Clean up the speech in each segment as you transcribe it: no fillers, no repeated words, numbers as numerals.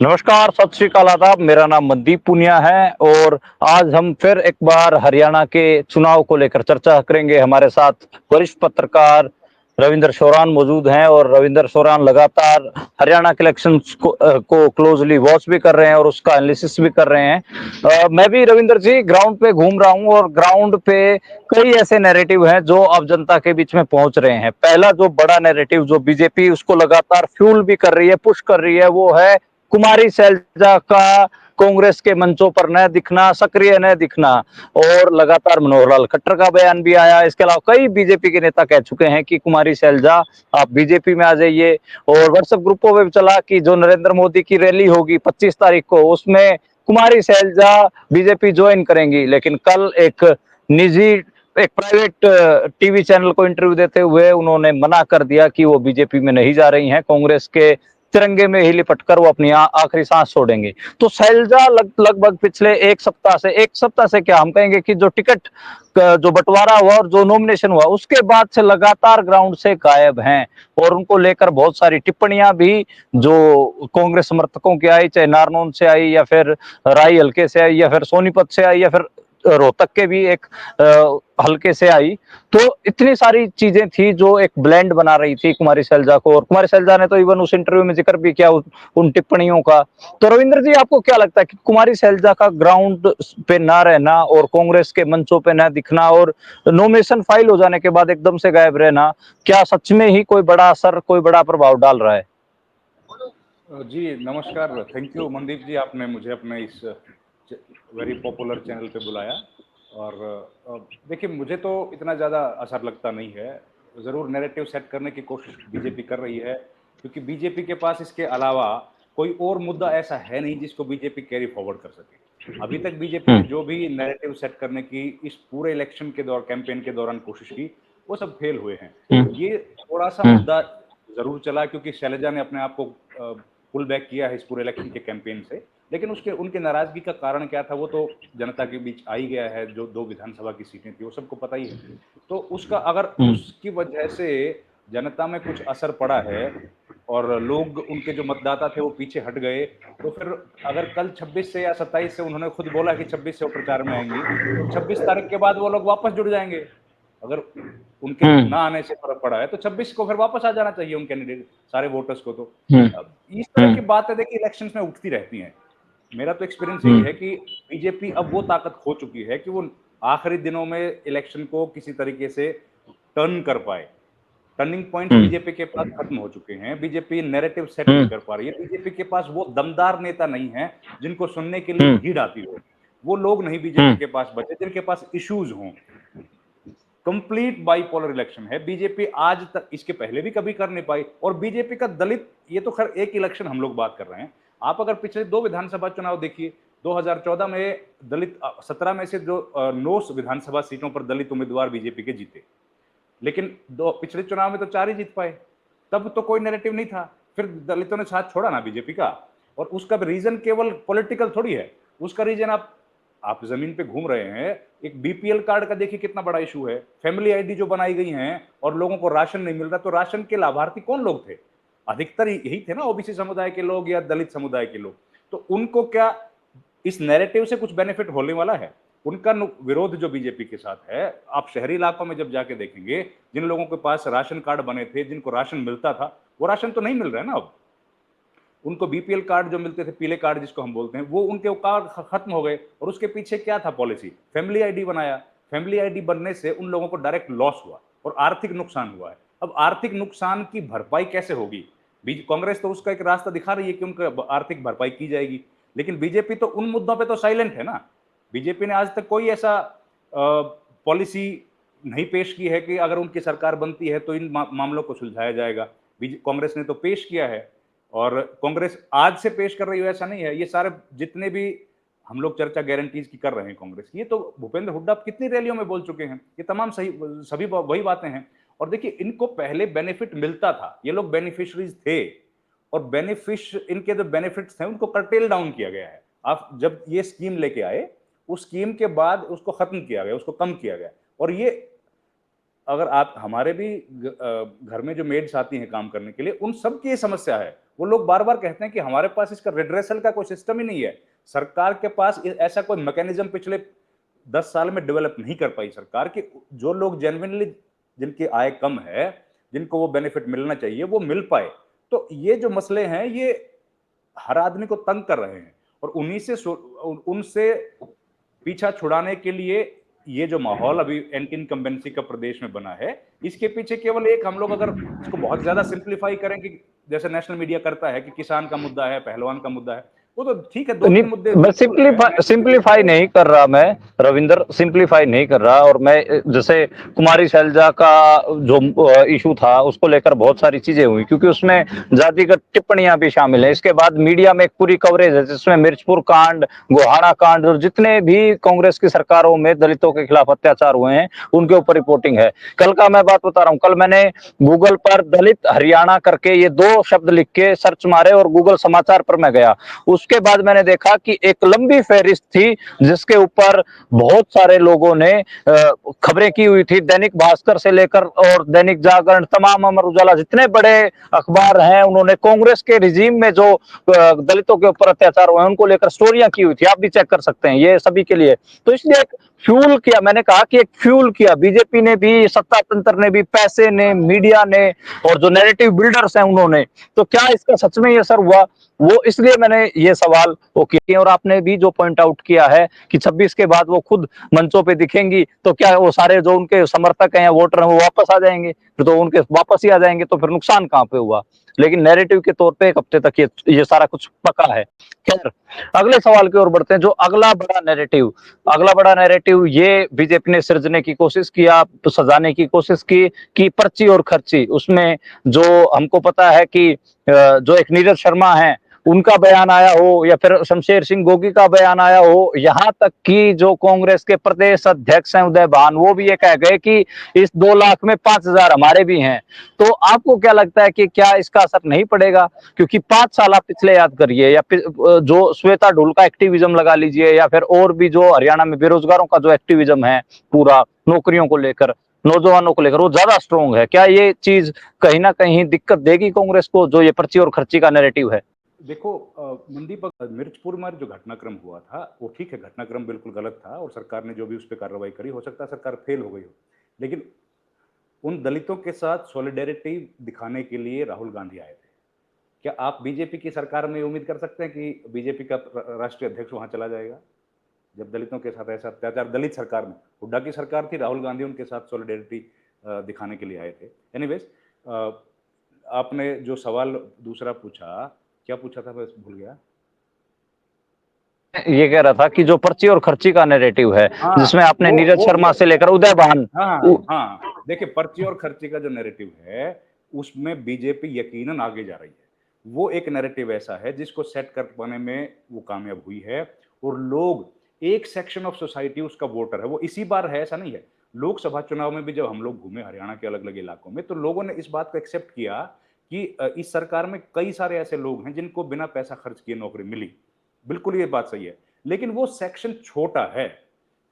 नमस्कार, सत श्री अकाल, आदाब। मेरा नाम मनदीप पूनिया है और आज हम फिर एक बार हरियाणा के चुनाव को लेकर चर्चा करेंगे। हमारे साथ वरिष्ठ पत्रकार रविंद्र शौरान मौजूद हैं और रविंद्र शौरान लगातार हरियाणा के इलेक्शंस को क्लोजली वॉच भी कर रहे हैं और उसका एनालिसिस भी कर रहे हैं। मैं भी रविंद्र जी ग्राउंड पे घूम रहा हूँ और ग्राउंड पे कई ऐसे नैरेटिव हैं जो अब जनता के बीच में पहुंच रहे हैं। पहला जो बड़ा नैरेटिव जो बीजेपी उसको लगातार फ्यूल भी कर रही है, पुश कर रही है, वो है कुमारी सैलजा का कांग्रेस के मंचों पर न दिखना, सक्रिय न दिखना। और लगातार मनोहर लाल खट्टर का बयान भी आया। इसके अलावा कई बीजेपी के नेता कह चुके हैं कि कुमारी सैलजा आप बीजेपी में आ जाइए। और व्हाट्सएप ग्रुपों में भी चला कि जो नरेंद्र मोदी की रैली होगी 25 तारीख को, उसमें कुमारी सैलजा बीजेपी ज्वाइन करेंगी। लेकिन कल एक प्राइवेट टीवी चैनल को इंटरव्यू देते हुए उन्होंने मना कर दिया कि वो बीजेपी में नहीं जा रही हैं, कांग्रेस के तिरंगे में ही लिपटकर वो अपनी आखिरी सांस छोड़ेंगे। तो शैलजा लगभग पिछले एक सप्ताह से क्या हम कहेंगे कि जो टिकट जो बंटवारा हुआ और जो नॉमिनेशन हुआ उसके बाद से लगातार ग्राउंड से गायब हैं। और उनको लेकर बहुत सारी टिप्पणियां भी जो कांग्रेस समर्थकों की आई, चाहे नारनौल से आई या फिर राई हल्के से आई या फिर सोनीपत से आई या फिर रोहतक के भी एक हल्के से आई। तो इतनी सारी चीजें थी जो एक ब्लेंड बना रही थी कुमारी सैलजा को। और कुमारी सैलजा ने तो इवन उस इंटरव्यू में जिक्र भी किया उन टिप्पणियों का। तो रविंद्र जी, आपको क्या लगता है कि कुमारी सैलजा का ग्राउंड पे ना रहना और कांग्रेस के मंचों पे ना दिखना और नॉमिनेशन फाइल हो जाने के बाद एकदम से गायब रहना, क्या सच में ही कोई बड़ा असर, कोई बड़ा प्रभाव डाल रहा है? जी नमस्कार। थैंक यू मनदीप जी, आपने मुझे अपने इस वेरी पॉपुलर चैनल पे बुलाया। और देखिए, मुझे तो इतना ज़्यादा असर लगता नहीं है। ज़रूर नैरेटिव सेट करने की कोशिश बीजेपी कर रही है, क्योंकि बीजेपी के पास इसके अलावा कोई और मुद्दा ऐसा है नहीं जिसको बीजेपी कैरी फॉरवर्ड कर सके। अभी तक बीजेपी ने हम्म। जो भी नैरेटिव सेट करने की इस पूरे इलेक्शन के कैंपेन के दौरान कोशिश की, वो सब फेल हुए हैं। हम्म। ये थोड़ा सा हम्म। मुद्दा जरूर चला क्योंकि शैलजा ने अपने आप को पुल बैक किया है इस पूरे इलेक्शन के कैंपेन से। लेकिन उसके उनके नाराजगी का कारण क्या था वो तो जनता के बीच आ ही गया है। जो 2 विधानसभा की सीटें थी वो सबको पता ही है। तो उसका अगर हम्म। उसकी वजह से जनता में कुछ असर पड़ा है और लोग उनके जो मतदाता थे वो पीछे हट गए, तो फिर अगर कल 26 से या 27 से उन्होंने खुद बोला कि 26 से वो प्रचार में आएंगी, तो 26 तारीख के बाद वो लोग वापस जुड़ जाएंगे। अगर उनके हम्म। ना आने से फर्क पड़ा है तो 26 को फिर वापस आ जाना चाहिए उन कैंडिडेट सारे वोटर्स को। तो हम्म। अब इस तरह की बातें देखिए इलेक्शंस में उठती रहती हैं। मेरा तो एक्सपीरियंस यही हम्म। है कि बीजेपी अब वो ताकत खो चुकी है कि वो आखिरी दिनों में इलेक्शन को किसी तरीके से टर्न कर पाए। टर्निंग पॉइंट्स हम्म। बीजेपी के पास खत्म हो चुके हैं। बीजेपी नैरेटिव सेट नहीं हम्म। कर पा रही है। बीजेपी के पास वो दमदार नेता नहीं है जिनको सुनने के लिए हम्म। भीड़ आती हो। वो लोग नहीं बीजेपी हम्म। के पास बचे जिनके पास इश्यूज हों। कंप्लीट बाइपोलर इलेक्शन है। बीजेपी आज तक, इसके पहले भी कभी कर नहीं पाई। और बीजेपी का दलित, ये तो खैर एक इलेक्शन हम लोग बात कर रहे हैं। आप अगर पिछले 2 विधानसभा चुनाव देखिए, 2014 में दलित 17 में से जो 9 विधानसभा सीटों पर दलित उम्मीदवार बीजेपी के जीते। लेकिन दो पिछले चुनाव में तो 4 ही जीत पाए। तब तो कोई नैरेटिव नहीं था। फिर दलितों ने साथ छोड़ा ना बीजेपी का। और उसका रीजन केवल पॉलिटिकल थोड़ी है। उसका रीजन आप जमीन पे घूम रहे हैं। एक बीपीएल कार्ड का देखिए कितना बड़ा इशू है। फैमिली आईडी जो बनाई गई हैं और लोगों को राशन नहीं मिल रहा, तो राशन के लाभार्थी कौन लोग थे? अधिकतर यही थे ना, ओबीसी समुदाय के लोग या दलित समुदाय के लोग। तो उनको क्या इस नैरेटिव से कुछ बेनिफिट होने वाला है? उनका विरोध जो बीजेपी के साथ है, आप शहरी इलाकों में जब जाके देखेंगे, जिन लोगों के पास राशन कार्ड बने थे, जिनको राशन मिलता था, वो राशन तो नहीं मिल रहा है ना अब। उनको बीपीएल कार्ड जो मिलते थे, पीले कार्ड जिसको हम बोलते हैं, वो उनके कार्ड खत्म हो गए। और उसके पीछे क्या था पॉलिसी? फैमिली आईडी बनाया। फैमिली आईडी बनने से उन लोगों को डायरेक्ट लॉस हुआ और आर्थिक नुकसान हुआ है। अब आर्थिक नुकसान की भरपाई कैसे होगी? कांग्रेस तो उसका एक रास्ता दिखा रही है कि उनका आर्थिक भरपाई की जाएगी। लेकिन बीजेपी तो उन मुद्दों पे तो साइलेंट है ना। बीजेपी ने आज तक कोई ऐसा पॉलिसी नहीं पेश की है कि अगर उनकी सरकार बनती है तो इन मामलों को सुलझाया जाएगा। कांग्रेस ने तो पेश किया है। और कांग्रेस आज से पेश कर रही हो ऐसा नहीं है। ये सारे जितने भी हम लोग चर्चा गारंटीज की कर रहे हैं कांग्रेस की, ये तो भूपेंद्र हुड्डा कितनी रैलियों में बोल चुके हैं। ये तमाम सभी वही बातें हैं। और देखिए, इनको पहले बेनिफिट मिलता था, ये लोग बेनिफिशरीज थे। और इनके जो बेनिफिट्स थे उनको कर्टेल डाउन किया गया है। आप जब ये स्कीम लेके आए, उस स्कीम के बाद उसको खत्म किया गया, उसको कम किया गया। और ये अगर आप हमारे भी घर में जो मेड्स आती हैं काम करने के लिए, उन सब की ये समस्या है। वो लोग बार-बार कहते हैं कि हमारे पास इसका रिड्रेसल का कोई सिस्टम ही नहीं है। सरकार के पास ऐसा कोई मैकेनिज्म पिछले 10 साल में डेवलप नहीं कर पाई सरकार कि जो लोग जेन्युइनली जिनकी आय कम है, जिनको वो बेनिफिट मिलना चाहिए, वो मिल पाए। तो ये जो मसले हैं, ये हर आदमी को तंग कर रहे हैं और उनसे पीछा छुड़ाने के लिए ये जो माहौल अभी एंटी इनकम्बेंसी का प्रदेश में बना है, इसके पीछे केवल एक, हम लोग अगर इसको बहुत ज्यादा सिंप्लीफाई करें कि जैसे नेशनल मीडिया करता है कि किसान का मुद्दा है, पहलवान का मुद्दा है, वो तो ठीक है, 2-3 मुद्दे मैं मैं सिंप्लीफाई नहीं कर रहा, मैं रविंदर सिंप्लीफाई नहीं कर रहा। और मैं जैसे कुमारी शैलजा का जो इशू था उसको लेकर बहुत सारी चीजें हुई, क्योंकि उसमें जातिगत टिप्पणियां भी शामिल है। इसके बाद मीडिया में एक पूरी कवरेज है जिसमें मिर्चपुर कांड, गोहाना कांड और जितने भी कांग्रेस की सरकारों में दलितों के खिलाफ अत्याचार हुए हैं उनके ऊपर रिपोर्टिंग है। कल का मैं बात बता रहा हूँ, कल मैंने गूगल पर दलित हरियाणा करके ये 2 शब्द लिख के सर्च मारे और गूगल समाचार पर मैं गया। उसके बाद मैंने देखा कि एक लंबी फहरिस्त थी जिसके ऊपर बहुत सारे लोगों ने खबरें की हुई थी। दैनिक भास्कर से लेकर और दैनिक जागरण, तमाम अमर उजाला, जितने बड़े अखबार हैं, उन्होंने कांग्रेस के रिजीम में जो दलितों के ऊपर अत्याचार हुए हैं उनको लेकर स्टोरियां की हुई थी। आप भी चेक कर सकते हैं, ये सभी के लिए। तो इसलिए एक फ्यूल किया, मैंने कहा कि एक फ्यूल किया बीजेपी ने भी, सत्ता तंत्र ने भी, पैसे ने, मीडिया ने और जो नैरेटिव बिल्डर्स हैं उन्होंने। तो क्या इसका सच में ये असर हुआ? वो इसलिए मैंने ये सवाल वो किए। और आपने भी जो पॉइंट आउट किया है कि 26 के बाद वो खुद मंचों पे दिखेंगी, तो क्या वो सारे जो उनके समर्थक हैं या वोटर हैं वो वापस आ जाएंगे? फिर तो उनके वापस ही आ जाएंगे, तो फिर नुकसान कहां पे हुआ? लेकिन नैरेटिव के तौर पे 1 हफ्ते तक ये सारा कुछ पका है। खैर, अगले सवाल की ओर बढ़ते हैं। जो अगला बड़ा नैरेटिव ये बीजेपी ने सृजने की कोशिश किया, सजाने की कोशिश की कि पर्ची और खर्ची। उसमें जो हमको पता है कि जो एक नीरज शर्मा है उनका बयान आया हो या फिर शमशेर सिंह गोगी का बयान आया हो, यहाँ तक कि जो कांग्रेस के प्रदेश अध्यक्ष हैं उदय भान, वो भी ये कह गए कि इस 2 लाख में 5,000 हमारे भी हैं। तो आपको क्या लगता है कि क्या इसका असर नहीं पड़ेगा? क्योंकि 5 साल आप पिछले याद करिए, या जो श्वेता ढुल का एक्टिविज्म लगा लीजिए, या फिर और भी जो हरियाणा में बेरोजगारों का जो एक्टिविज्म है, पूरा नौकरियों को लेकर, नौजवानों को लेकर, वो ज्यादा स्ट्रॉन्ग है। क्या ये चीज कहीं ना कहीं दिक्कत देगी कांग्रेस को, जो ये पर्ची और खर्ची का नैरेटिव है? देखो मनदीप, मिर्चपुर में जो घटनाक्रम हुआ था वो ठीक है, घटनाक्रम बिल्कुल गलत था और सरकार ने जो भी उस पर कार्रवाई करी, हो सकता है सरकार फेल हो गई हो, लेकिन उन दलितों के साथ सॉलिडेरिटी दिखाने के लिए राहुल गांधी आए थे। क्या आप बीजेपी की सरकार में उम्मीद कर सकते हैं कि बीजेपी का राष्ट्रीय अध्यक्ष वहां चला जाएगा जब दलितों के साथ ऐसा अत्याचार? दलित सरकार में, हुड्डा की सरकार थी, राहुल गांधी उनके साथ सॉलिडेरिटी दिखाने के लिए आए थे। एनीवेज, आपने जो सवाल दूसरा पूछा, क्या पूछा था मैं भूल गया। ये कह रहा था कि जो पर्ची और खर्ची का नैरेटिव है, हाँ, जिसमें आपने नीरज शर्मा से लेकर उदय भान। हाँ हाँ, देखिए पर्ची और खर्ची का जो नैरेटिव है उसमें बीजेपी यकीनन आगे जा रही है। वो एक नैरेटिव ऐसा है जिसको सेट कर पाने में वो कामयाब हुई है और लोग, एक सेक्शन ऑफ सोसाइटी उसका वोटर है, वो इसी बार है ऐसा नहीं है। लोकसभा चुनाव में भी जब हम लोग घूमे हरियाणा के अलग अलग इलाकों में, तो लोगों ने इस बात को एक्सेप्ट किया कि इस सरकार में कई सारे ऐसे लोग हैं जिनको बिना पैसा खर्च किए नौकरी मिली। बिल्कुल ये बात सही है, लेकिन वो सेक्शन छोटा है,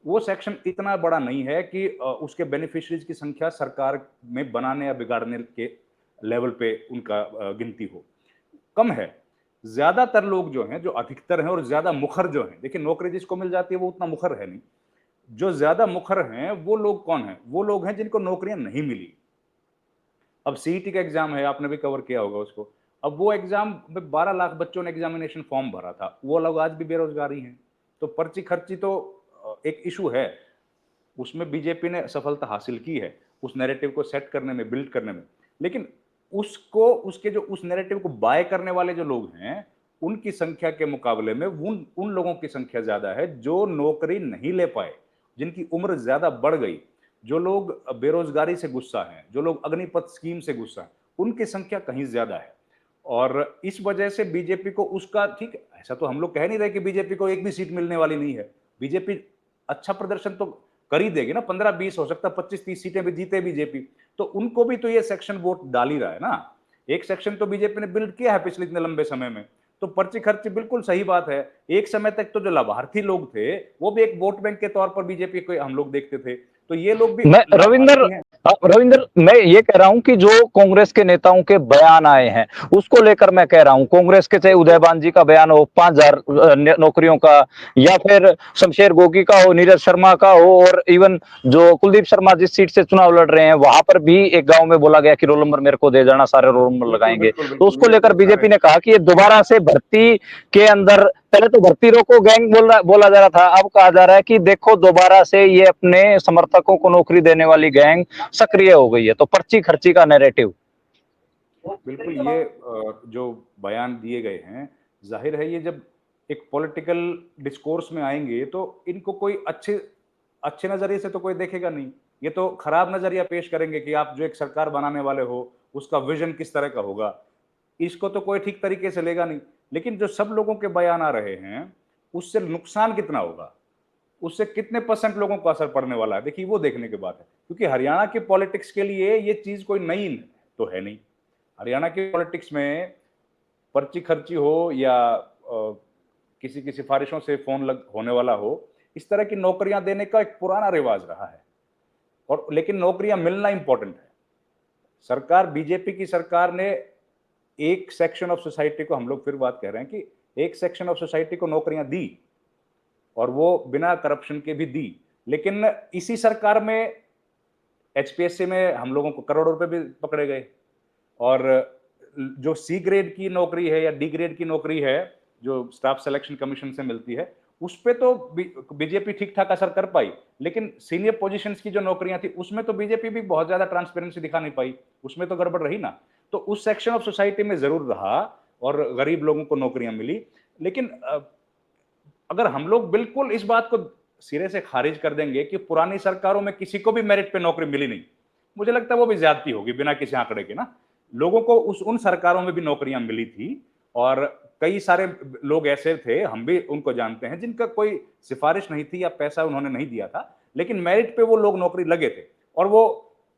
वो सेक्शन इतना बड़ा नहीं है कि उसके बेनिफिशियरीज की संख्या सरकार में बनाने या बिगाड़ने के लेवल पे उनका गिनती हो, कम है। ज्यादातर लोग जो हैं, जो अधिकतर हैं और ज्यादा मुखर जो हैं, देखिए नौकरी जिसको मिल जाती है वो उतना मुखर है नहीं। जो ज्यादा मुखर हैं वो लोग कौन हैं? वो लोग हैं जिनको नौकरियां नहीं मिली। अब सीईटी का एग्जाम है, आपने भी कवर किया होगा उसको। अब वो एग्जाम में 12 लाख बच्चों ने एग्जामिनेशन फॉर्म भरा था, वो लोग आज भी बेरोजगार ही हैं। तो पर्ची खर्ची तो एक इशू है, उसमें बीजेपी ने सफलता हासिल की है उस नैरेटिव को सेट करने में, बिल्ड करने में। लेकिन उसको, उसके जो उस नैरेटिव को बाय करने वाले जो लोग हैं, उनकी संख्या के मुकाबले में उन लोगों की संख्या ज्यादा है जो नौकरी नहीं ले पाए, जिनकी उम्र ज्यादा बढ़ गई, जो लोग बेरोजगारी से गुस्सा हैं, जो लोग अग्निपथ स्कीम से गुस्सा हैं, उनकी संख्या कहीं ज्यादा है। और इस वजह से बीजेपी को उसका, ठीक है, ऐसा तो हम लोग कह नहीं रहे कि बीजेपी को एक भी सीट मिलने वाली नहीं है। बीजेपी अच्छा प्रदर्शन तो कर ही देगी ना, 15-20, हो सकता है 25-30 सीटें भी जीते बीजेपी, तो उनको भी तो ये सेक्शन वोट डाल ही रहा है ना। एक सेक्शन तो बीजेपी ने बिल्ड किया है पिछले इतने लंबे समय में। तो पर्ची खर्ची बिल्कुल सही बात है। एक समय तक तो जो लाभार्थी लोग थे वो भी एक वोट बैंक के तौर पर बीजेपी को हम लोग देखते थे, तो ये लोग भी मैं रविंदर लाभार्थी हैं। रविंद्र, मैं ये कह रहा हूं कि जो कांग्रेस के नेताओं के बयान आए हैं उसको लेकर मैं कह रहा हूं, कांग्रेस के चाहे उदयभान जी का बयान हो 5,000 नौकरियों का, या फिर शमशेर गोगी का हो, नीरज शर्मा का हो, और इवन जो कुलदीप शर्मा जिस सीट से चुनाव लड़ रहे हैं वहां पर भी एक गांव में बोला गया कि रोल नंबर मेरे को दे जाना, सारे रोल नंबर बिल्कुल लगाएंगे। बिल्कुल तो बिल्कुल, उसको ये लेकर तो सारे। बीजेपी ने कहा कि ये दोबारा से भर्ती के अंदर, पहले तो भर्ती रोको गैंग बोला जा रहा था, अब कहा जा रहा है कि देखो दोबारा से ये अपने समर्थकों को नौकरी देने वाली गैंग सक्रिय हो गई है। तो पर्ची खर्ची का नैरेटिव। बिल्कुल, ये जो बयान दिए गए हैं, जाहिर है ये जब एक पॉलिटिकल डिस्कोर्स में आएंगे तो इनको कोई अच्छे अच्छे नजरिए से तो कोई देखेगा नहीं। ये तो खराब नजरिया पेश करेंगे कि आप जो एक सरकार बनाने वाले हो उसका विजन किस तरह का होगा, इसको तो कोई ठीक तरीके से लेगा नहीं। लेकिन जो सब लोगों के बयान आ रहे हैं उससे नुकसान कितना होगा, उससे कितने परसेंट लोगों को असर पड़ने वाला है, देखिए वो देखने की बात है। क्योंकि हरियाणा के पॉलिटिक्स के लिए ये चीज कोई नई तो है नहीं। हरियाणा के पॉलिटिक्स में पर्ची खर्ची हो या किसी की सिफारिशों से फोन होने वाला हो, इस तरह की नौकरियां देने का एक पुराना रिवाज रहा है। और लेकिन नौकरियां मिलना इंपॉर्टेंट है। सरकार, बीजेपी की सरकार ने एक सेक्शन ऑफ सोसाइटी को, हम लोग फिर बात कह रहे हैं कि एक सेक्शन ऑफ सोसाइटी को नौकरियां दी और वो बिना करप्शन के भी दी। लेकिन इसी सरकार में एचपीएससी में हम लोगों को करोड़ों रुपए भी पकड़े गए। और जो सी ग्रेड की नौकरी है या डी ग्रेड की नौकरी है जो स्टाफ सिलेक्शन कमीशन से मिलती है, उस पे तो बीजेपी ठीक ठाक असर कर पाई। लेकिन सीनियर पोजीशंस की जो नौकरियां थी उसमें तो बीजेपी भी बहुत ज्यादा ट्रांसपेरेंसी दिखा नहीं पाई, उसमें तो गड़बड़ रही ना। तो उस सेक्शन ऑफ सोसाइटी में जरूर रहा और गरीब लोगों को नौकरियां मिली। लेकिन अगर हम लोग बिल्कुल इस बात को सिरे से खारिज कर देंगे कि पुरानी सरकारों में किसी को भी मेरिट पे नौकरी मिली नहीं, मुझे लगता है वो भी ज्यादती होगी बिना किसी आंकड़े के ना। लोगों को उन सरकारों में भी नौकरियां मिली थी और कई सारे लोग ऐसे थे, हम भी उनको जानते हैं, जिनका कोई सिफारिश नहीं थी या पैसा उन्होंने नहीं दिया था, लेकिन मेरिट पे वो लोग नौकरी लगे थे। और वो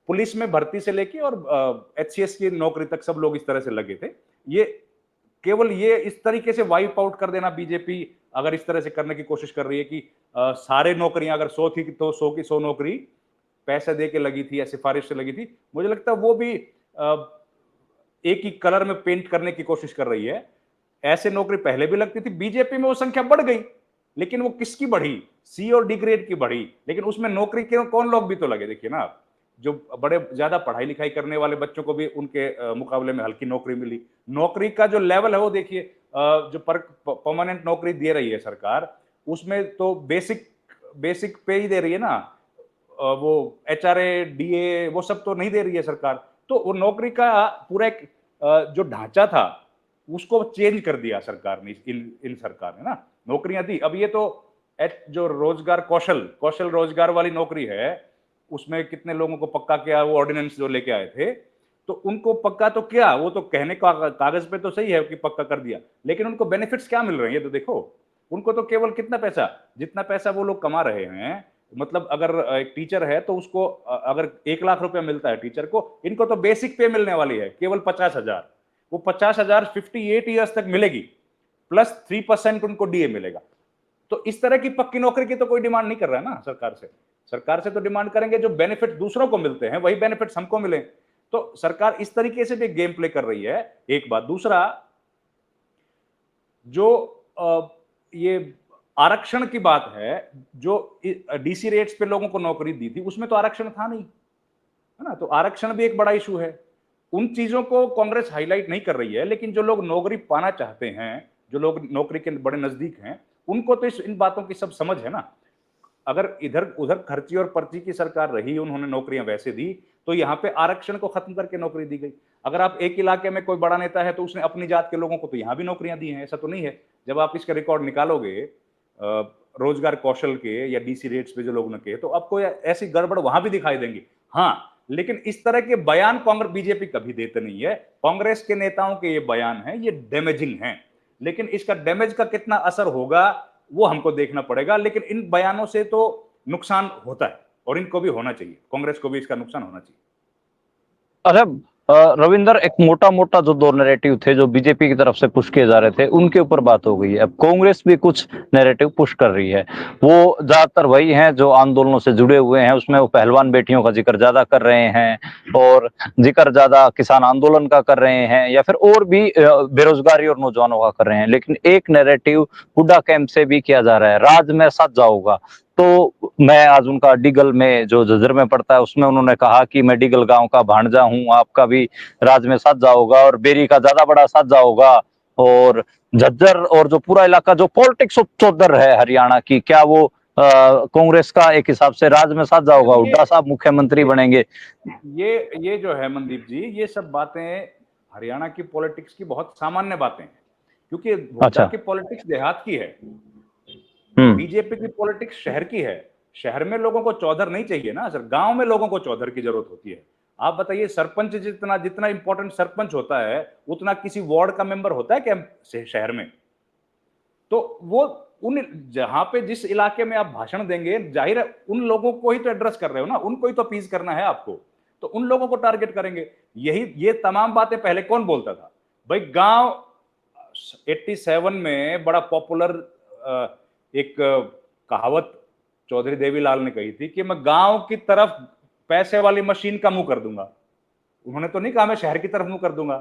पुलिस में भर्ती से लेके और एचसीएस की नौकरी तक सब लोग इस तरह से लगे थे। ये केवल ये इस तरीके से वाइप आउट कर देना, बीजेपी अगर इस तरह से करने की कोशिश कर रही है कि सारे नौकरियां अगर 100 थी तो 100 की 100 नौकरी पैसे दे के लगी थी या सिफारिश से लगी थी, मुझे लगता है वो भी एक ही कलर में पेंट करने की कोशिश कर रही है। ऐसे नौकरी पहले भी लगती थी, बीजेपी में वो संख्या बढ़ गई, लेकिन वो किसकी बढ़ी? सी और डी ग्रेड की बढ़ी, लेकिन उसमें नौकरी के कौन लोग भी तो लगे। देखिए ना आप, जो बड़े ज्यादा पढ़ाई लिखाई करने वाले बच्चों को भी उनके मुकाबले में हल्की नौकरी मिली। नौकरी का जो लेवल है वो देखिए, जो परमानेंट नौकरी दे रही है सरकार, उसमें तो बेसिक बेसिक पे ही दे रही है ना। वो एचआरए डीए वो सब तो नहीं दे रही है सरकार। तो वो नौकरी का पूरा एक जो ढांचा था उसको चेंज कर दिया सरकार ने, इन सरकार ने ना नौकरियां दी। अब ये तो जो रोजगार कौशल कौशल रोजगार वाली नौकरी है, उसमें कितने लोगों को पक्का किया, वो ऑर्डिनेंस जो लेके आए थे, तो उनको पक्का तो क्या, वो तो कहने का कागज पे तो सही है कि पक्का कर दिया, लेकिन उनको बेनिफिट्स क्या मिल रहे हैं ये तो देखो। उनको तो केवल कितना पैसा, जितना पैसा वो लोग कमा रहे हैं, मतलब अगर एक टीचर है तो उसको अगर 1 लाख रुपया मिलता है टीचर को, इनको तो बेसिक पे मिलने वाली है केवल 50,000। वो 50,000 58 ईयर्स तक मिलेगी, प्लस 3% उनको डीए मिलेगा। तो इस तरह की पक्की नौकरी की तो कोई डिमांड नहीं कर रहा है ना सरकार से। सरकार से तो डिमांड करेंगे जो बेनिफिट दूसरों को मिलते हैं वही बेनिफिट्स हमको मिले। तो सरकार इस तरीके से भी गेम प्ले कर रही है, एक बात। दूसरा, जो ये आरक्षण की बात है, जो डीसी रेट्स पे लोगों को नौकरी दी थी उसमें तो आरक्षण था नहीं, है ना। तो आरक्षण भी एक बड़ा इशू है। उन चीजों को कांग्रेस हाईलाइट नहीं कर रही है, लेकिन जो लोग नौकरी पाना चाहते हैं, जो लोग नौकरी के बड़े नजदीक हैं, उनको तो इन बातों की सब समझ है ना। अगर इधर उधर खर्ची और पर्ची की सरकार रही, उन्होंने नौकरियां वैसे दी, तो यहाँ पे आरक्षण को खत्म करके नौकरी दी गई। अगर आप एक इलाके में कोई बड़ा नेता है तो उसने अपनी जात के लोगों को तो यहाँ भी नौकरियां दी हैं, ऐसा तो नहीं है। जब आप इसका रिकॉर्ड निकालोगे रोजगार कौशल के या डीसी रेट्स पे जो लोगों ने किए, तो आपको ऐसी गड़बड़ वहां भी दिखाई देंगी। हाँ, लेकिन इस तरह के बयान कांग्रेस बीजेपी कभी देते नहीं है। कांग्रेस के नेताओं के ये बयान हैं, ये डैमेजिंग हैं, लेकिन इसका डैमेज का कितना असर होगा वो हमको देखना पड़ेगा। लेकिन इन बयानों से तो नुकसान होता है और इनको भी होना चाहिए, कांग्रेस को भी इसका नुकसान होना चाहिए। अच्छा, रविंदर, एक मोटा मोटा जो दो नैरेटिव थे जो बीजेपी की तरफ से पुश किए जा रहे थे उनके ऊपर बात हो गई है। अब कांग्रेस भी कुछ नैरेटिव पुश कर रही है। वो ज्यादातर वही हैं जो आंदोलनों से जुड़े हुए हैं, उसमें वो पहलवान बेटियों का जिक्र ज्यादा कर रहे हैं और जिक्र ज्यादा किसान आंदोलन का कर रहे हैं या फिर और भी बेरोजगारी और नौजवानों का कर रहे हैं। लेकिन एक नैरेटिव हुड्डा कैंप से भी किया जा रहा है, राज में सच जाऊंगा। तो मैं आज उनका डिगल में जो झज्जर में पड़ता है उसमें उन्होंने कहा कि मैं डिगल गांव का भांजा हूं, आपका भी राज में साझा होगा और बेरी का ज्यादा बड़ा साझा होगा। और झज्जर और जो पूरा इलाका जो पॉलिटिक्स ऑफ चौधर है हरियाणा की, क्या वो कांग्रेस का एक हिसाब से राज में साझा होगा, देखिए हुड्डा साहब मुख्यमंत्री ये बनेंगे। ये जो है मनदीप जी, ये सब बातें हरियाणा की पॉलिटिक्स की बहुत सामान्य बातें हैं, क्योंकि हुड्डा अच्छा। की पॉलिटिक्स देहात की है, हम्म। बीजेपी की पॉलिटिक्स शहर की है। शहर में लोगों को चौधर नहीं चाहिए ना सर, गांव में लोगों को चौधर की जरूरत होती है। आप बताइए, सरपंच जितना जितना इंपॉर्टेंट सरपंच होता है उतना किसी वार्ड का मेंबर होता है क्या शहर में? तो वो उन जहां पे जिस इलाके में आप भाषण देंगे, जाहिर है उन लोगों को ही तो एड्रेस कर रहे हो ना, उनको ही तो अपीज करना है आपको, तो उन लोगों को टारगेट करेंगे। यही ये तमाम बातें पहले कौन बोलता था भाई? गांव 87 में बड़ा पॉपुलर एक कहावत चौधरी देवीलाल ने कही थी कि मैं गांव की तरफ पैसे वाली मशीन का मुंह कर दूंगा। उन्होंने तो नहीं कहा मैं शहर की तरफ मुंह कर दूंगा,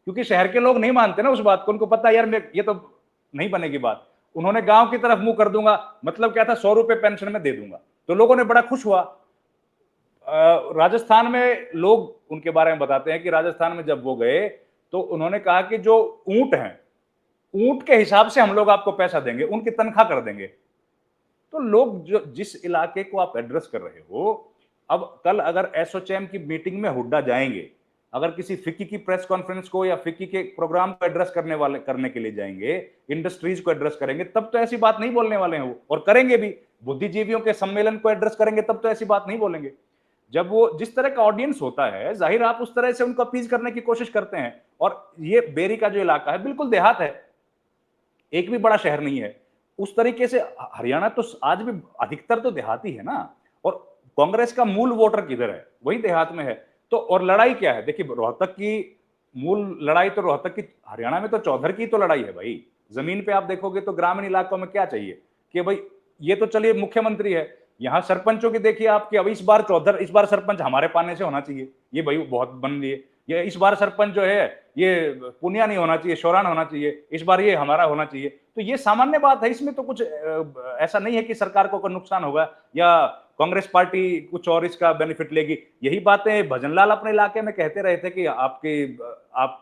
क्योंकि शहर के लोग नहीं मानते ना उस बात को, उनको पता है यार मैं ये तो नहीं बनेगी बात। उन्होंने गांव की तरफ मुंह कर दूंगा मतलब क्या था, 100 रुपए पेंशन में दे दूंगा, तो लोगों ने बड़ा खुश हुआ। राजस्थान में लोग उनके बारे में बताते हैं कि राजस्थान में जब वो गए तो उन्होंने कहा कि जो ऊंट हैं, ऊंट के हिसाब से हम लोग आपको पैसा देंगे, उनकी तनख्वाह कर देंगे। तो लोग जो जिस इलाके को आप एड्रेस कर रहे हो, अब कल अगर एसोचैम की मीटिंग में हुड्डा जाएंगे, अगर किसी फिक्की की प्रेस कॉन्फ्रेंस को या फिक्की के प्रोग्राम को एड्रेस करने के लिए जाएंगे, इंडस्ट्रीज को एड्रेस करेंगे, तब तो ऐसी बात नहीं बोलने वाले हैं वो, और करेंगे भी। बुद्धिजीवियों के सम्मेलन को एड्रेस करेंगे तब तो ऐसी बात नहीं बोलेंगे। जब वो जिस तरह का ऑडियंस होता है, जाहिर आप उस तरह से उनको अपीज करने की कोशिश करते हैं। और ये बेरी का जो इलाका है बिल्कुल देहात है, एक भी बड़ा शहर नहीं है। उस तरीके से हरियाणा तो आज भी अधिकतर तो देहाती है ना, और कांग्रेस का मूल वोटर किधर है? वही देहात में है। तो और लड़ाई क्या है? देखिए, रोहतक की मूल लड़ाई तो रोहतक की, हरियाणा में तो चौधर की तो लड़ाई है भाई। जमीन पे आप देखोगे तो ग्रामीण इलाकों में क्या चाहिए कि भाई, ये तो चलिए मुख्यमंत्री है, यहाँ सरपंचों की देखिए आपकी, अब इस बार चौधर, इस बार सरपंच हमारे पाने से होना चाहिए, ये भाई बहुत बन लिए। ये इस बार सरपंच जो है ये पुनिया नहीं होना चाहिए, शोरान होना चाहिए, इस बार ये हमारा होना चाहिए। तो ये सामान्य बात है, इसमें तो कुछ ऐसा नहीं है कि सरकार को कोई नुकसान होगा या कांग्रेस पार्टी कुछ और इसका बेनिफिट लेगी। यही बातें भजनलाल अपने इलाके में कहते रहे थे कि आप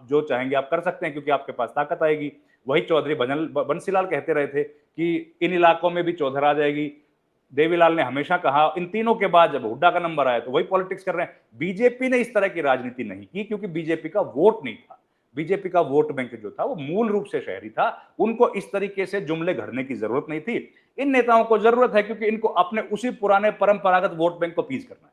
जो चाहेंगे आप कर सकते हैं क्योंकि आपके पास ताकत आएगी। वही चौधरी बंसीलाल कहते रहे थे कि इन इलाकों में भी चौधर आ जाएगी। देवीलाल ने हमेशा कहा। इन तीनों के बाद जब हुड्डा का नंबर आया तो वही पॉलिटिक्स कर रहे हैं। बीजेपी ने इस तरह की राजनीति नहीं की क्योंकि बीजेपी का वोट नहीं था। बीजेपी का वोट बैंक जो था वो मूल रूप से शहरी था। उनको इस तरीके से जुमले घड़ने की जरूरत नहीं थी। इन नेताओं को जरूरत है क्योंकि इनको अपने उसी पुराने परंपरागत वोट बैंक को अपीज करना है।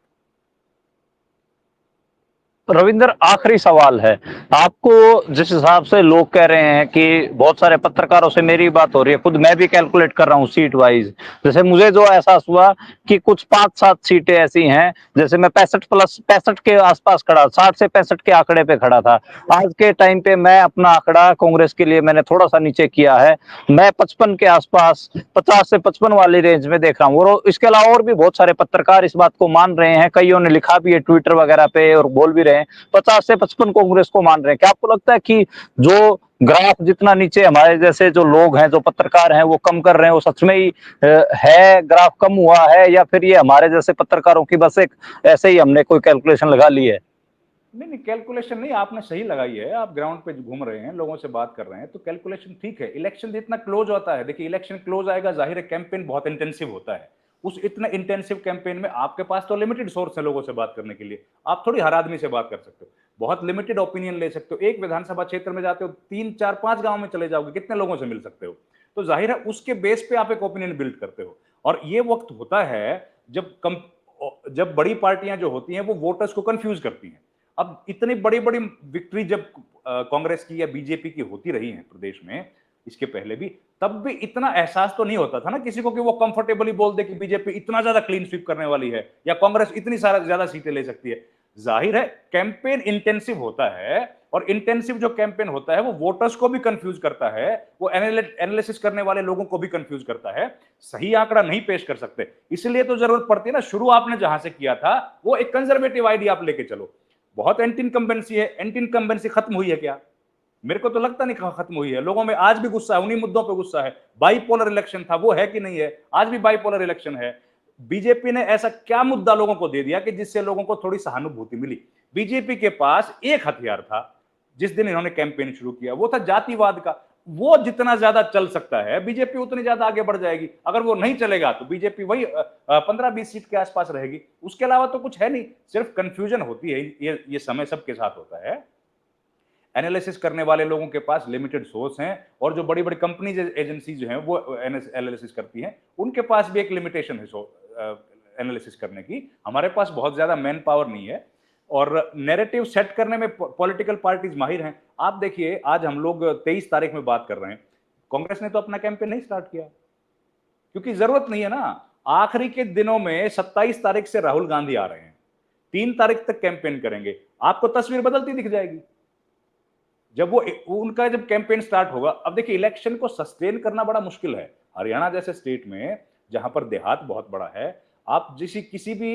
रविंदर, आखिरी सवाल है आपको। जिस हिसाब से लोग कह रहे हैं कि बहुत सारे पत्रकारों से मेरी बात हो रही है, खुद मैं भी कैलकुलेट कर रहा हूँ सीट वाइज। जैसे मुझे जो एहसास हुआ कि कुछ 5-7 सीटें ऐसी हैं, जैसे मैं 65 के आसपास खड़ा, 60 से 65 के आंकड़े पे खड़ा था। आज के टाइम पे मैं अपना आंकड़ा कांग्रेस के लिए मैंने थोड़ा सा नीचे किया है, मैं 55 के आसपास, 50 से 55 वाली रेंज में देख रहा हूँ। और इसके अलावा और भी बहुत सारे पत्रकार इस बात को मान रहे हैं, कईयों ने लिखा भी है ट्विटर वगैरह पे और बोल भी रहे हैं 50 से 55 कांग्रेस को मान रहे हैं। क्या आपको लगता है कि जो ग्राफ जितना नीचे हमारे जैसे जो लोग हैं, जो पत्रकार हैं, वो कम कर रहे हैं, वो सच में ही है, ग्राफ कम हुआ है, या फिर ये हमारे जैसे पत्रकारों की बस एक ऐसे ही हमने कोई कैलकुलेशन लगा ली है? नहीं नहीं, कैलकुलेशन नहीं, आपने सही लगाई है। आप ग्राउंड पे घूम रहे हैं, लोगों से बात कर रहे हैं, तो कैलकुलेशन ठीक है। इलेक्शन जितना क्लोज होता है, देखिए इलेक्शन क्लोज आएगा, जाहिर है कैंपेन बहुत इंटेंसिव होता है। उस इतने इंटेंसिव कैंपेन में आपके पास तो लिमिटेड सोर्स है लोगों से बात करने के लिए। आप थोड़ी हर आदमी से बात कर सकते हो, बहुत लिमिटेड ओपिनियन ले सकते हो। एक विधानसभा क्षेत्र में जाते हो, 3 4 5 गांव में चले जाओगे, कितने लोगों से मिल सकते हो? तो जाहिर है उसके बेस पे आप एक ओपिनियन बिल्ड करते हो। और ये वक्त होता है जब बड़ी पार्टियां जो होती हैं वो वोटर्स को कंफ्यूज करती हैं। अब इतनी बड़ी बड़ी विक्ट्री जब कांग्रेस की या बीजेपी की होती रही है प्रदेश में, इसके पहले भी, तब भी इतना एहसास तो नहीं होता था ना किसी को कि वो कंफर्टेबली बोल दे कि बीजेपी इतना ज्यादा क्लीन स्वीप करने वाली है या कांग्रेस इतनी सारा ज्यादा सीटें ले सकती है। जाहिर है कैंपेन इंटेंसिव होता है, और इंटेंसिव जो कैंपेन होता है वो वोटर्स को भी कंफ्यूज करता है, वो एनालिसिस करने वाले लोगों को भी कंफ्यूज करता है, सही आंकड़ा नहीं पेश कर सकते। इसलिए तो जरूरत पड़ती है ना, शुरू आपने जहां से किया था वो एक कंजर्वेटिव आइडिया आप लेके चलो। बहुत एंटी इनकम्बेंसी है, एंटी इनकम्बेंसी खत्म हुई है क्या? मेरे को तो लगता नहीं खत्म हुई है। लोगों में आज भी गुस्सा है, उन्हीं मुद्दों पे गुस्सा है। बाइपोलर इलेक्शन था, वो है कि नहीं है? आज भी बाइपोलर इलेक्शन है। बीजेपी ने ऐसा क्या मुद्दा लोगों को दे दिया कि जिससे लोगों को थोड़ी सहानुभूति मिली? बीजेपी के पास एक हथियार था जिस दिन इन्होंने कैंपेन शुरू किया, वो था जातिवाद का। वो जितना ज्यादा चल सकता है बीजेपी उतनी ज्यादा आगे बढ़ जाएगी। अगर वो नहीं चलेगा तो बीजेपी वही 15-20 सीट के आसपास रहेगी। उसके अलावा तो कुछ है नहीं, सिर्फ कंफ्यूजन होती है। ये समय सबके साथ होता है। एनालिसिस करने वाले लोगों के पास लिमिटेड सोर्स हैं, और जो बड़ी बड़ी कंपनीज एजेंसी जो हैं वो एनालिसिस करती हैं, उनके पास भी एक लिमिटेशन है एनालिसिस करने की। हमारे पास बहुत ज्यादा मैन पावर नहीं है, और नैरेटिव सेट करने में पॉलिटिकल पार्टीज माहिर हैं। आप देखिए, आज हम लोग 23 तारीख में बात कर रहे हैं, कांग्रेस ने तो अपना कैंपेन नहीं स्टार्ट किया, क्योंकि जरूरत नहीं है ना। आखिरी के दिनों में 27 तारीख से राहुल गांधी आ रहे हैं, 3 तारीख तक कैंपेन करेंगे, आपको तस्वीर बदलती दिख जाएगी। जब वो उनका जब कैंपेन स्टार्ट होगा, अब देखिए इलेक्शन को सस्टेन करना बड़ा मुश्किल है। हरियाणा जैसे स्टेट में जहां पर देहात बहुत बड़ा है, आप किसी भी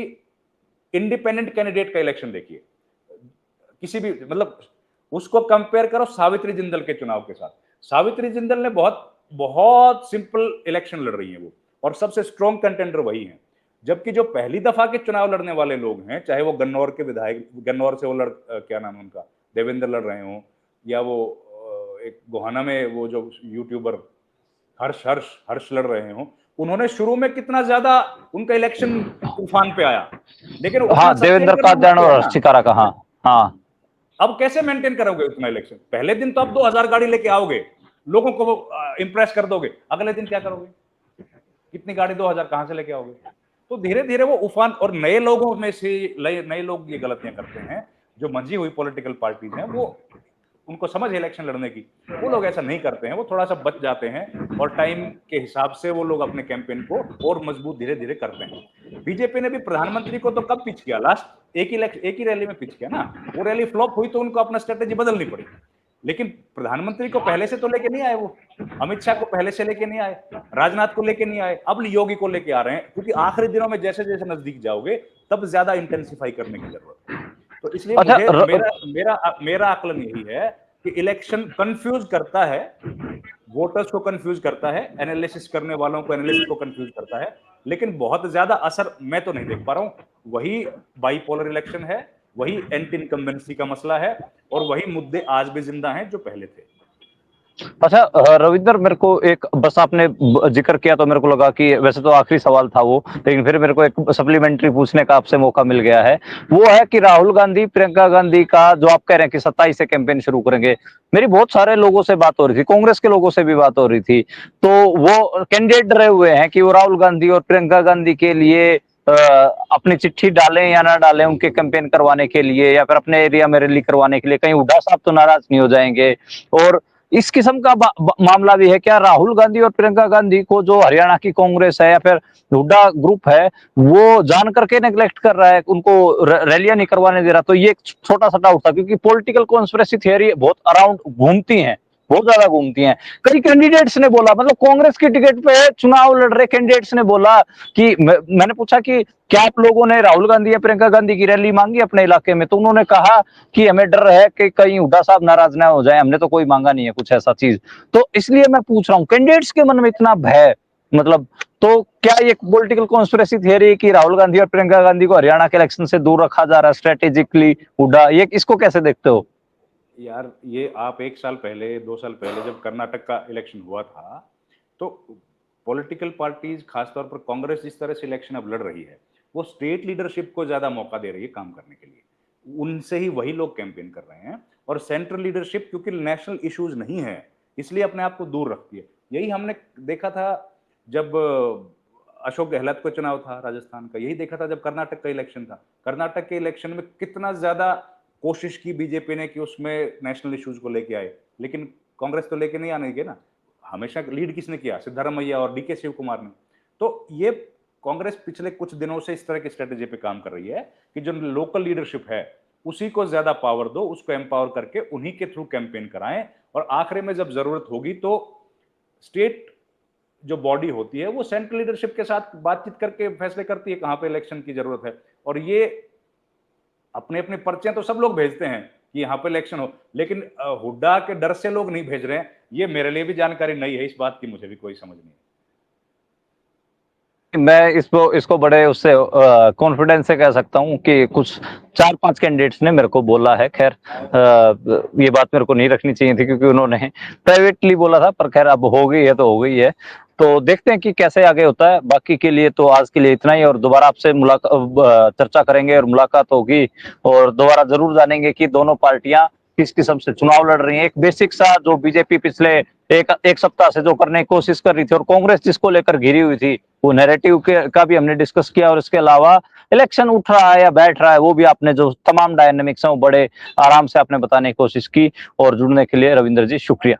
इंडिपेंडेंट कैंडिडेट का इलेक्शन देखिए, किसी भी मतलब उसको कंपेयर करो सावित्री जिंदल के चुनाव के साथ। सावित्री जिंदल ने बहुत बहुत सिंपल इलेक्शन लड़ रही है वो, और सबसे स्ट्रॉन्ग कंटेंडर वही है। जबकि जो पहली दफा के चुनाव लड़ने वाले लोग हैं, चाहे वो गन्नौर के विधायक, गन्नौर से वो क्या नाम है उनका, देवेंद्र लड़ रहे हो, या वो एक गोहाना में वो जो यूट्यूबर हर्ष हर्ष हर्ष लड़ रहे हो, उन्होंने शुरू में कितना ज्यादा उनका इलेक्शन तूफान पे आया, लेकिन उतना हाँ, सस्टेन देवेंद्र करना कात्यायन मुश्किल और है हर्ष ना। शिकारा का। हाँ हाँ। अब कैसे मेंटेन करोगे उतना इलेक्शन? पहले दिन तो आप 2000 गाड़ी लेके आओगे, लोगों को इंप्रेस कर दोगे, अगले दिन क्या करोगे? कितनी गाड़ी 2000 कहां से लेके आओगे? तो धीरे धीरे वो उफान, और नए लोगों में से नए लोग ये गलतियां करते हैं। जो मंझी हुई पॉलिटिकल पार्टीज हैं, वो उनको समझ है इलेक्शन लड़ने की, वो लोग ऐसा नहीं करते हैं, वो थोड़ा सा बच जाते हैं, और टाइम के हिसाब से वो लोग अपने कैंपेन को और मजबूत धीरे धीरे करते हैं। बीजेपी ने भी प्रधानमंत्री को तो कब पिच किया? लास्ट एक ही रैली में पिच किया ना। वो रैली फ्लॉप हुई तो उनको अपना स्ट्रेटेजी बदलनी पड़ी। लेकिन प्रधानमंत्री को पहले से तो लेके नहीं आए वो, अमित शाह को पहले से लेके नहीं आए, राजनाथ को लेके नहीं आए, अब योगी को लेके आ रहे हैं, क्योंकि आखिरी दिनों में जैसे जैसे नजदीक जाओगे तब ज्यादा इंटेंसिफाई करने की जरूरत है। तो इसलिए अच्छा मुझे मेरा मेरा मेरा आकलन यही है कि इलेक्शन कंफ्यूज करता है, वोटर्स को कंफ्यूज करता है, एनालिसिस करने वालों को, एनालिस्ट को कंफ्यूज करता है, लेकिन बहुत ज्यादा असर मैं तो नहीं देख पा रहा हूं। वही बाइपोलर इलेक्शन है, वही एंटी इनकम्बेंसी का मसला है, और वही मुद्दे आज भी जिंदा हैं जो पहले थे। अच्छा रविंदर, मेरे को एक बस आपने जिक्र किया तो मेरे को लगा कि वैसे तो आखिरी सवाल था वो, लेकिन फिर मेरे को एक सप्लीमेंट्री पूछने का आपसे मौका मिल गया है। वो है कि राहुल गांधी प्रियंका गांधी का जो आप कह रहे हैं कि 27 से कैंपेन शुरू करेंगे, मेरी बहुत सारे लोगों से बात हो रही थी, कांग्रेस के लोगों से भी बात हो रही थी, तो वो कैंडिडेट डरे हुए हैं कि वो राहुल गांधी और प्रियंका गांधी के लिए अपनी चिट्ठी डालें या ना डालें उनके कैंपेन करवाने के लिए, या फिर अपने एरिया में रैली करवाने के लिए, कहीं हुड्डा साहब तो नाराज नहीं हो जाएंगे। और इस किस्म का मामला भी है क्या? राहुल गांधी और प्रियंका गांधी को जो हरियाणा की कांग्रेस है या फिर हुड्डा ग्रुप है, वो जान करके नेग्लेक्ट कर रहा है, उनको रैलियां नहीं करवाने दे रहा? तो ये एक छोटा सा डाउट था, क्योंकि पॉलिटिकल कॉन्स्पिरेसी थियरी बहुत अराउंड घूमती हैं, बहुत ज्यादा घूमती हैं। कई कैंडिडेट्स ने बोला, मतलब कांग्रेस की टिकट पे चुनाव लड़ रहे कैंडिडेट्स ने बोला कि मैंने पूछा कि क्या आप लोगों ने राहुल गांधी या प्रियंका गांधी की रैली मांगी अपने इलाके में? तो उन्होंने कहा कि हमें डर है कि कहीं हुड्डा साहब नाराज ना हो जाए, हमने तो कोई मांगा नहीं है कुछ ऐसा चीज। तो इसलिए मैं पूछ रहा हूँ, कैंडिडेट्स के मन में इतना भय, मतलब तो क्या ये पॉलिटिकल कॉन्स्पिरेसी थियरी कि राहुल गांधी और प्रियंका गांधी को हरियाणा के इलेक्शन से दूर रखा जा रहा है स्ट्रेटेजिकली हुड्डा, ये इसको कैसे देखते हो? यार, ये आप 1 साल पहले, 2 साल पहले जब कर्नाटक का इलेक्शन हुआ था, तो पॉलिटिकल पार्टीज, खासतौर पर कांग्रेस जिस तरह से इलेक्शन अब लड़ रही है, वो स्टेट लीडरशिप को ज्यादा मौका दे रही है काम करने के लिए। उनसे ही वही लोग कैंपेन कर रहे हैं, और सेंट्रल लीडरशिप क्योंकि नेशनल इश्यूज नहीं है, इसलिए अपने आप को दूर रखती है। यही हमने देखा था जब अशोक गहलोत का चुनाव था राजस्थान का, यही देखा था जब कर्नाटक का इलेक्शन था। कर्नाटक के इलेक्शन में कितना ज्यादा कोशिश की बीजेपी ने कि उसमें नेशनल इश्यूज को लेके आए, लेकिन कांग्रेस तो लेके नहीं आने के ना। हमेशा लीड किसने किया? सिद्धारमैया और डीके शिव कुमार ने। तो ये कांग्रेस पिछले कुछ दिनों से इस तरह की स्ट्रेटेजी पे काम कर रही है कि जो लोकल लीडरशिप है उसी को ज्यादा पावर दो, उसको एम्पावर करके उन्हीं के थ्रू कैंपेन कराएं, और आखिरी में जब जरूरत होगी तो स्टेट जो बॉडी होती है वो सेंट्रल लीडरशिप के साथ बातचीत करके फैसले करती है कहां पे इलेक्शन की जरूरत है। और ये अपने अपने पर्चे तो सब लोग भेजते हैं कि यहाँ पे इलेक्शन हो, लेकिन हुड्डा के डर से लोग नहीं भेज रहे हैं। ये मेरे लिए भी जानकारी नहीं है, इस बात की मुझे भी कोई समझ नहीं है। मैं इसको बड़े उससे कॉन्फिडेंस से कह सकता हूँ कि कुछ 4-5 कैंडिडेट्स ने मेरे को बोला है। खैर ये बात मेरे को नहीं रखनी चाहिए थी क्योंकि उन्होंने प्राइवेटली बोला था, पर खैर अब हो गई है तो हो गई है। तो देखते हैं कि कैसे आगे होता है। बाकी के लिए तो आज के लिए इतना ही, और दोबारा आपसे चर्चा करेंगे और मुलाकात होगी, और दोबारा जरूर जानेंगे कि दोनों पार्टियां किस किस्म से चुनाव लड़ रही हैं। एक बेसिक सा जो बीजेपी पिछले एक सप्ताह से जो करने की कोशिश कर रही थी और कांग्रेस जिसको लेकर घिरी हुई थी, वो नैरेटिव का भी हमने डिस्कस किया, और इसके अलावा इलेक्शन उठ रहा है या बैठ रहा है वो भी आपने जो तमाम डायनेमिक्स हैं वो बड़े आराम से आपने बताने की कोशिश की। और जुड़ने के लिए रविंद्र जी शुक्रिया।